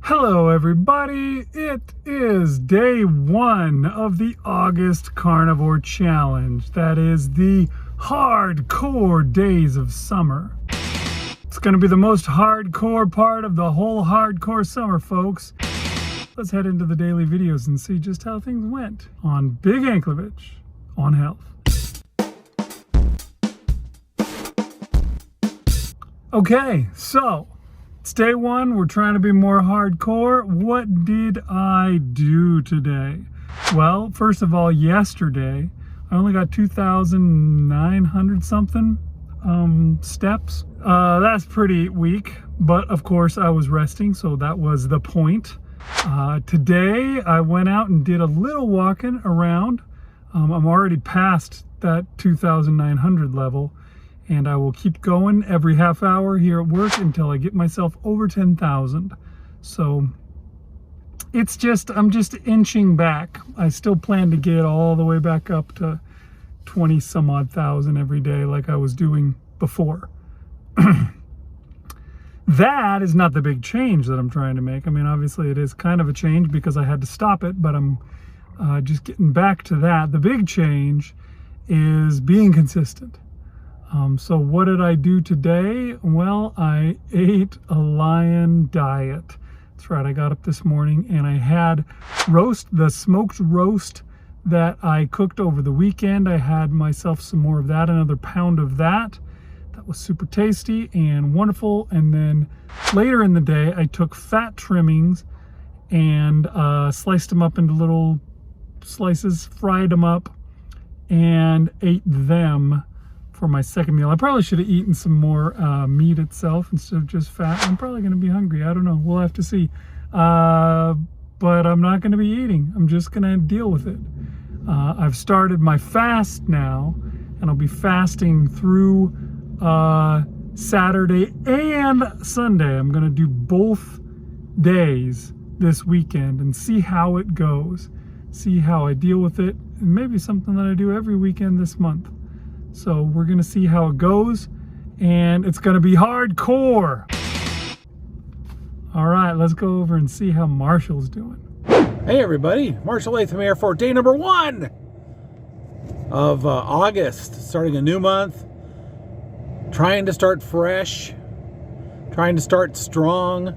Hello everybody, it is day 1 of the August Carnivore Challenge. That is the hardcore days of summer. It's going to be the most hardcore part of the whole hardcore summer, folks. Let's head into the daily videos and see just how things went on Big Anklovich on health. Okay, so it's day 1. We're trying to be more hardcore. What did I do today? Well, first of all, yesterday, I only got 2,900 something steps. That's pretty weak, but of course I was resting, so that was the point. Today, I went out and did a little walking around. I'm already past that 2,900 level. And I will keep going every half hour here at work until I get myself over 10,000. So I'm just inching back. I still plan to get all the way back up to 20 some odd thousand every day like I was doing before. That is not the big change that I'm trying to make. I mean, obviously it is kind of a change because I had to stop it, but I'm just getting back to that. The big change is being consistent. So what did I do today? Well, I ate a lion diet. That's right, I got up this morning and I had the smoked roast that I cooked over the weekend. I had myself some more of that, another pound of that. That was super tasty and wonderful. And then later in the day, I took fat trimmings and sliced them up into little slices, fried them up, and ate them for my second meal. I probably should have eaten some more meat itself instead of just fat. I'm probably going to be hungry. I don't know. We'll have to see. But I'm not going to be eating. I'm just going to deal with it. I've started my fast now, and I'll be fasting through Saturday and Sunday. I'm going to do both days this weekend and see how it goes. See how I deal with it. And maybe something that I do every weekend this month. So we're going to see how it goes, and it's going to be hardcore. All right, let's go over and see how Marshall's doing. Hey everybody, Marshall Latham here for day number 1 of August, starting a new month, trying to start fresh, trying to start strong,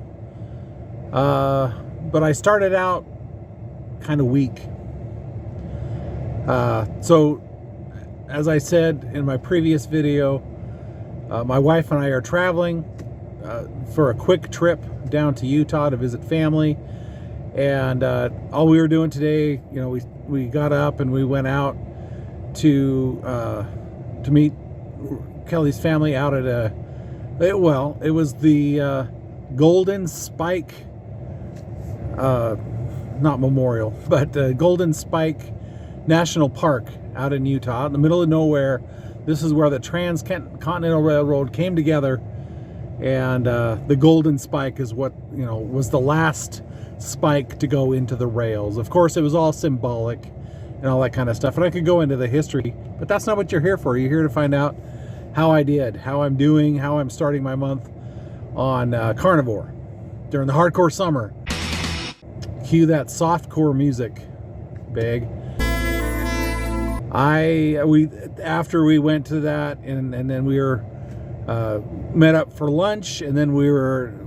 but I started out kind of weak. So as I said in my previous video, my wife and I are traveling for a quick trip down to Utah to visit family. And all we were doing today, you know, we got up and we went out to meet Kelly's family out at it was the Golden Spike, not Memorial, but Golden Spike National Park out in Utah, in the middle of nowhere. This is where the Transcontinental Railroad came together, and the Golden Spike is what, you know, was the last spike to go into the rails. Of course, it was all symbolic and all that kind of stuff, and I could go into the history, but that's not what you're here for. You're here to find out how I did, how I'm doing, how I'm starting my month on Carnivore during the hardcore summer. Cue that softcore music, Big. After we went to that, and then we were met up for lunch, and then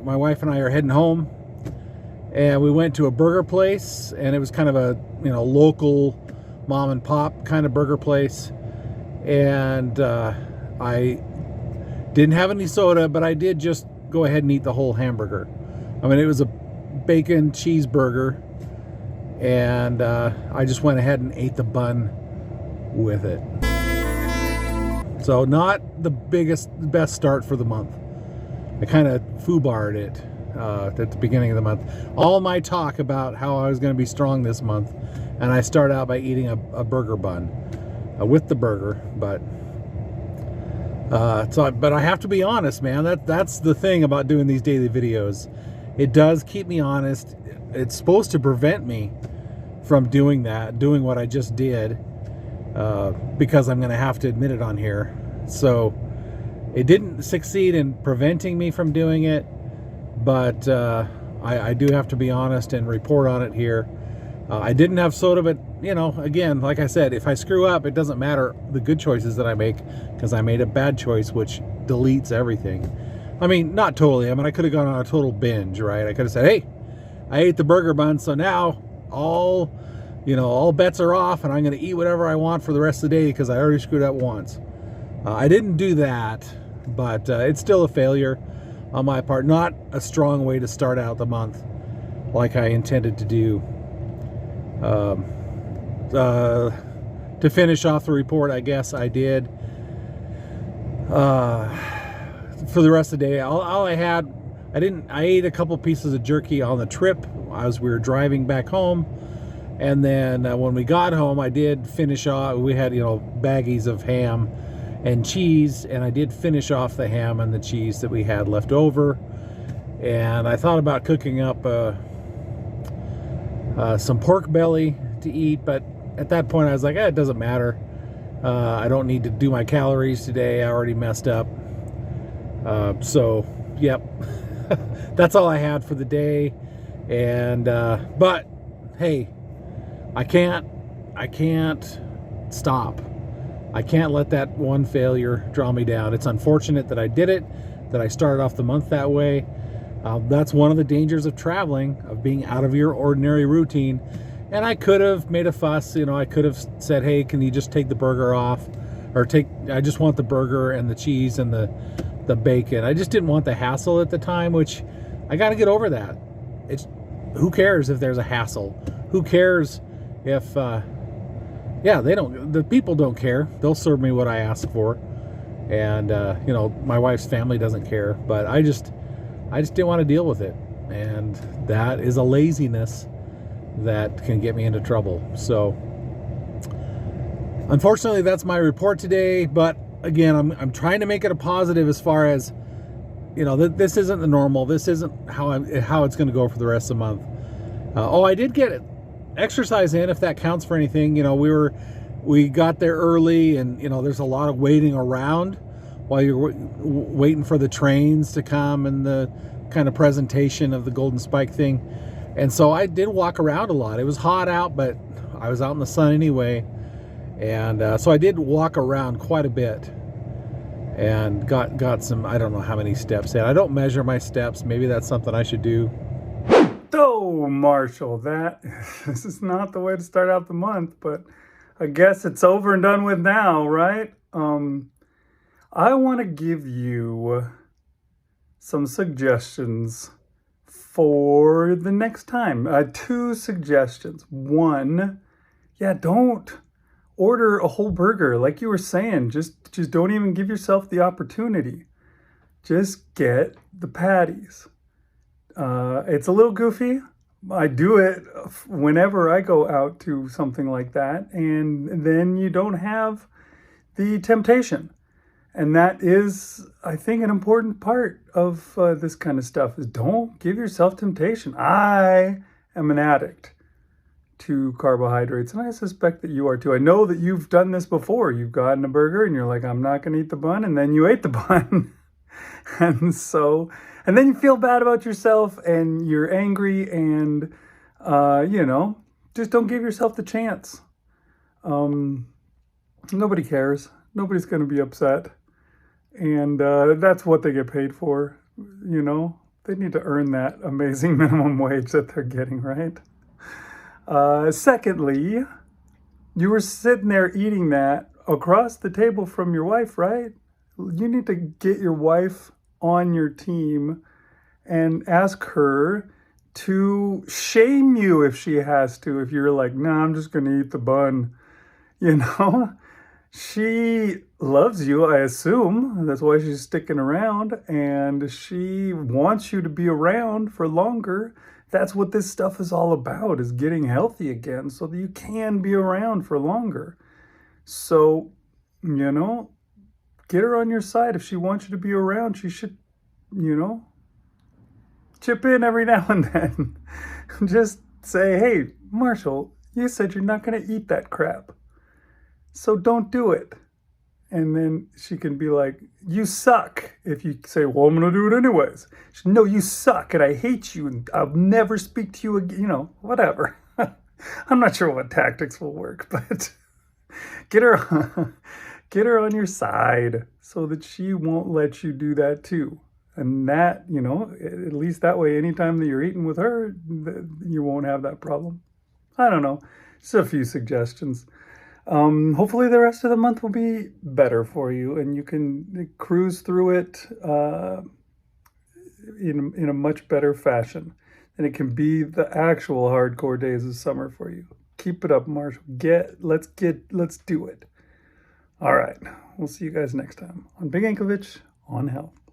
my wife and I are heading home, and we went to a burger place, and it was kind of a, you know, local mom and pop kind of burger place, and I didn't have any soda, but I did just go ahead and eat the whole hamburger. I mean, it was a bacon cheeseburger, and I just went ahead and ate the bun with it. So not the best start for the month. I kind of foobarred it at the beginning of the month. All my talk about how I was going to be strong this month, and I start out by eating a burger bun with the burger. But but I have to be honest, man. That's the thing about doing these daily videos. It does keep me honest. It's supposed to prevent me from doing what I just did. Because I'm going to have to admit it on here. So it didn't succeed in preventing me from doing it, but I do have to be honest and report on it here. I didn't have soda, but again, like I said, if I screw up, it doesn't matter the good choices that I make, because I made a bad choice, which deletes everything. I mean, not totally. I mean, I could have gone on a total binge, right? I could have said, hey, I ate the burger bun, so now all bets are off, and I'm going to eat whatever I want for the rest of the day because I already screwed up once. I didn't do that, but it's still a failure on my part. Not a strong way to start out the month like I intended to do. To finish off the report, I guess I did. For the rest of the day, all I had, I ate a couple pieces of jerky on the trip as we were driving back home. And then when we got home, I did finish off, we had, baggies of ham and cheese, and I did finish off the ham and the cheese that we had left over. And I thought about cooking up some pork belly to eat, but at that point I was like, it doesn't matter. I don't need to do my calories today. I already messed up. So, yep. That's all I had for the day. And, but, hey, I can't stop. I can't let that one failure draw me down. It's unfortunate that I did it, that I started off the month that way. That's one of the dangers of traveling, of being out of your ordinary routine. And I could have made a fuss, I could have said, hey, can you just take the burger off? Or I just want the burger and the cheese and the bacon. I just didn't want the hassle at the time, which I got to get over that. Who cares if there's a hassle? Who cares if, the people don't care. They'll serve me what I ask for. And, my wife's family doesn't care, but I just didn't want to deal with it. And that is a laziness that can get me into trouble. So unfortunately, that's my report today. But again, I'm trying to make it a positive as far as, this isn't the normal. This isn't how it's going to go for the rest of the month. I did get exercise in, if that counts for anything. We got there early, and there's a lot of waiting around while you're waiting for the trains to come and the kind of presentation of the Golden Spike thing. And so I did walk around a lot. It was hot out, but I was out in the sun anyway. And so I did walk around quite a bit and got some, I don't know how many steps in. I don't measure my steps. Maybe that's something I should do. So, Marshall, this is not the way to start out the month, but I guess it's over and done with now, right? I want to give you some suggestions for the next time. 2 suggestions. One, don't order a whole burger. Like you were saying, just don't even give yourself the opportunity. Just get the patties. It's a little goofy. I do it whenever I go out to something like that, and then you don't have the temptation. And that is, I think, an important part of this kind of stuff, is don't give yourself temptation. I am an addict to carbohydrates, and I suspect that you are too. I know that you've done this before. You've gotten a burger and you're like, I'm not going to eat the bun, and then you ate the bun. And then you feel bad about yourself and you're angry, and, just don't give yourself the chance. Nobody cares. Nobody's going to be upset. And that's what they get paid for. They need to earn that amazing minimum wage that they're getting, right? Secondly, you were sitting there eating that across the table from your wife, right? You need to get your wife on your team and ask her to shame you if she has to. If you're like, nah, I'm just going to eat the bun. She loves you, I assume. That's why she's sticking around, and she wants you to be around for longer. That's what this stuff is all about, is getting healthy again so that you can be around for longer. So, get her on your side. If she wants you to be around, she should, chip in every now and then. Just say, hey, Marshall, you said you're not going to eat that crap. So don't do it. And then she can be like, you suck. If you say, well, I'm going to do it anyways. She, no, you suck and I hate you and I'll never speak to you again. You know, whatever. I'm not sure what tactics will work, but get her, get her on your side so that she won't let you do that too. And that, you know, at least that way, anytime that you're eating with her, you won't have that problem. I don't know. Just a few suggestions. Hopefully the rest of the month will be better for you and you can cruise through it in a much better fashion. And it can be the actual hardcore days of summer for you. Keep it up, Marshall. Let's do it. All right. We'll see you guys next time on Big Anklevich on Health.